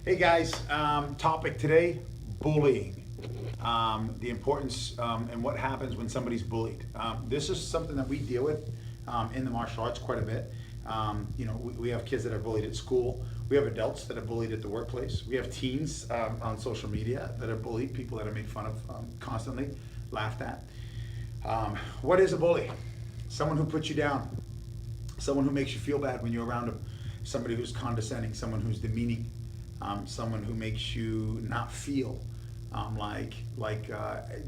Hey guys, topic today, bullying. The importance and what happens when somebody's bullied. This is something that we deal with in the martial arts quite a bit. We have kids that are bullied at school. We have adults that are bullied at the workplace. We have teens on social media that are bullied, people that are made fun of constantly, laughed at. What is a bully? Someone who puts you down, someone who makes you feel bad when you're around them, somebody who's condescending, someone who's demeaning, someone who makes you not feel like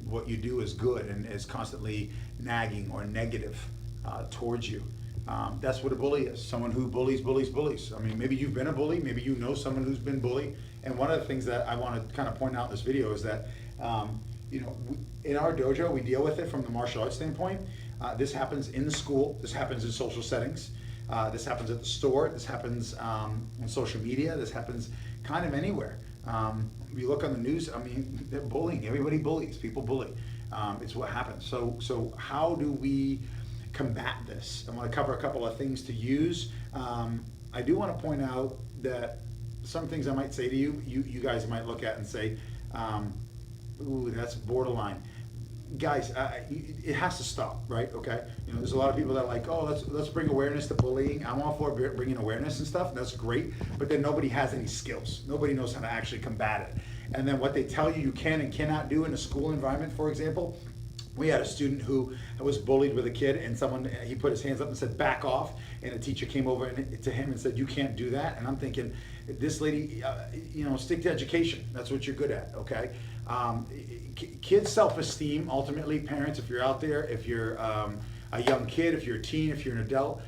what you do is good and is constantly nagging or negative towards you. That's what a bully is. Someone who bullies. I mean, maybe you've been a bully, maybe you know someone who's been bullied. And one of the things that I want to kind of point out in this video is that, in our dojo, we deal with it from the martial arts standpoint. This happens in the school, this happens in social settings, this happens at the store, this happens on social media, this happens kind of anywhere. You look on the news, I mean, they're bullying, everybody bullies, people bully. It's what happens. So how do we combat this? I want to cover a couple of things to use. I do want to point out that some things I might say to you guys might look at and say, ooh, that's borderline. Guys, it has to stop, right? Okay. There's a lot of people that are like, oh, let's bring awareness to bullying. I'm all for bringing awareness and stuff. That's great, but then nobody has any skills. Nobody knows how to actually combat it. And then what they tell you can and cannot do in a school environment, for example. We had a student who was bullied with a kid, and he put his hands up and said, back off. And a teacher came over to him and said, you can't do that. And I'm thinking, this lady, stick to education. That's what you're good at, okay? Kids' self-esteem, ultimately, parents, if you're out there, if you're a young kid, if you're a teen, if you're an adult,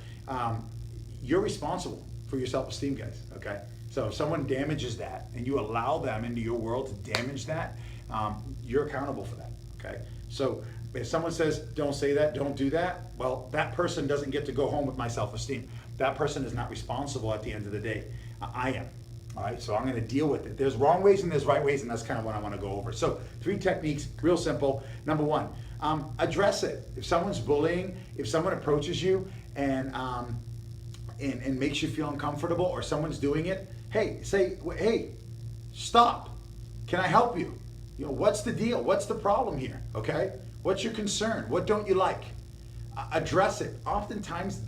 you're responsible for your self-esteem, guys, okay? So if someone damages that and you allow them into your world to damage that, you're accountable for that, okay? So if someone says, don't say that, don't do that, well, that person doesn't get to go home with my self-esteem. That person is not responsible at the end of the day. I am. All right, so I'm going to deal with it. There's wrong ways and there's right ways, and that's kind of what I want to go over. So 3 techniques, real simple. Number 1, address it. If someone's bullying, if someone approaches you and makes you feel uncomfortable, or someone's doing it, hey, stop. Can I help you? What's the deal? What's the problem here? Okay? What's your concern? What don't you like? Address it. Oftentimes,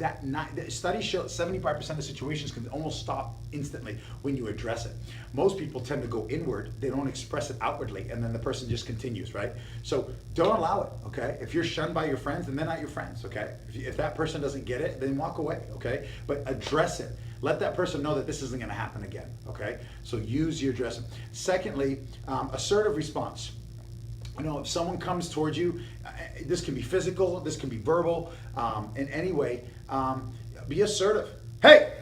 studies show that 75% of situations can almost stop instantly when you address it. Most people tend to go inward. They don't express it outwardly, and then the person just continues, right? So don't allow it, okay? If you're shunned by your friends, then they're not your friends, okay? If that person doesn't get it, then walk away, okay? But address it. Let that person know that this isn't going to happen again, okay? So use your addressing. Secondly, assertive response. If someone comes towards you, this can be physical, this can be verbal, in any way, be assertive. Hey,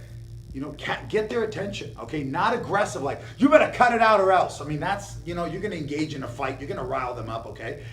get their attention, okay? Not aggressive, like, you better cut it out or else. I mean, that's, you're going to engage in a fight. You're going to rile them up, okay?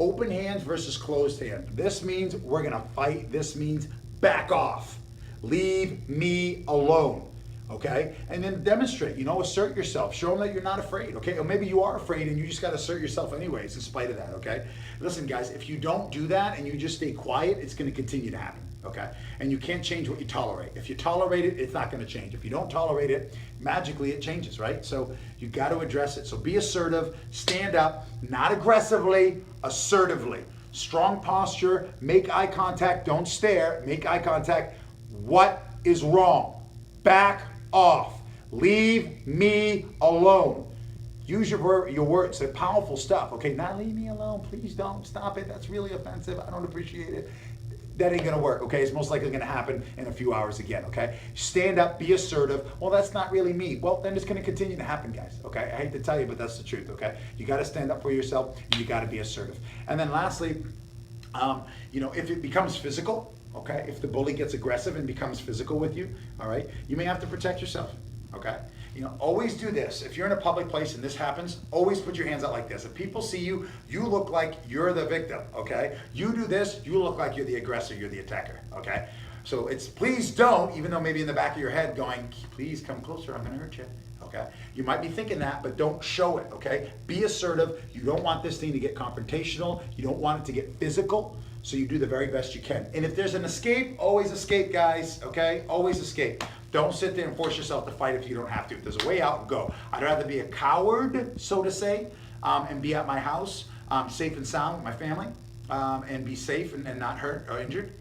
Open hands versus closed hand. This means we're going to fight. This means back off. Leave me alone. Okay, and then demonstrate, assert yourself, show them that you're not afraid, okay? Or maybe you are afraid and you just got to assert yourself anyways in spite of that, okay? Listen, guys, if you don't do that and you just stay quiet, it's going to continue to happen, okay? And you can't change what you tolerate. If you tolerate it, it's not going to change. If you don't tolerate it, magically it changes, right? So you got to address it. So be assertive, stand up, not aggressively, assertively. Strong posture, make eye contact, don't stare, make eye contact. What is wrong? Back off. Leave me alone. Use your words. They're powerful stuff. Okay, not leave me alone. Please don't. Stop it. That's really offensive. I don't appreciate it. That ain't going to work, okay? It's most likely going to happen in a few hours again, okay? Stand up, be assertive. Well, that's not really me. Well, then it's going to continue to happen, guys, okay? I hate to tell you, but that's the truth, okay? You got to stand up for yourself, and you got to be assertive. And then lastly, if it becomes physical, okay, if the bully gets aggressive and becomes physical with you, all right, you may have to protect yourself, okay? Always do this. If you're in a public place and this happens, always put your hands out like this. If people see you, you look like you're the victim, okay? You do this, you look like you're the aggressor, you're the attacker, okay? So it's please don't, even though maybe in the back of your head going, please come closer, I'm gonna hurt you, okay? You might be thinking that, but don't show it, okay? Be assertive. You don't want this thing to get confrontational. You don't want it to get physical. So you do the very best you can. And if there's an escape, always escape, guys, okay? Always escape. Don't sit there and force yourself to fight if you don't have to. If there's a way out, go. I'd rather be a coward, so to say, and be at my house, safe and sound with my family, and be safe and not hurt or injured,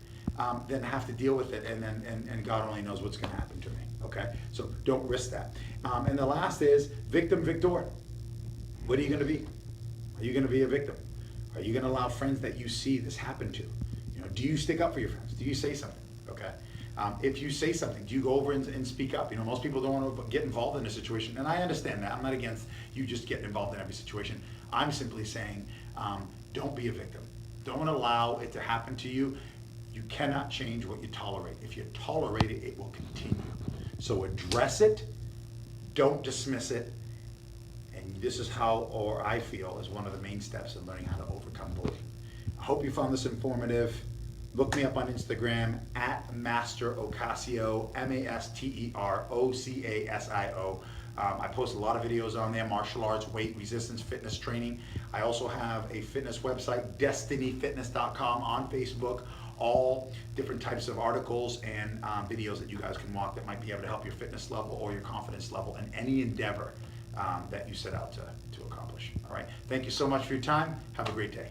than have to deal with it, and God only knows what's going to happen to me. Okay, so don't risk that. And the last is victim victor. What are you going to be? Are you going to be a victim? Are you going to allow friends that you see this happen to? You know, do you stick up for your friends? Do you say something? Okay. If you say something, do you go over and speak up? You know, most people don't want to get involved in a situation, and I understand that. I'm not against you just getting involved in every situation. I'm simply saying, don't be a victim. Don't allow it to happen to you. You cannot change what you tolerate. If you tolerate it, it will continue. So address it. Don't dismiss it. And this is how, or I feel, is one of the main steps in learning how to overcome bullying. I hope you found this informative. Look me up on Instagram at Master Ocasio, MasterOcasio. I post a lot of videos on there, martial arts, weight resistance, fitness training. I also have a fitness website, destinyfitness.com, on Facebook. All different types of articles and videos that you guys can watch that might be able to help your fitness level or your confidence level in any endeavor that you set out to accomplish. All right. Thank you so much for your time. Have a great day.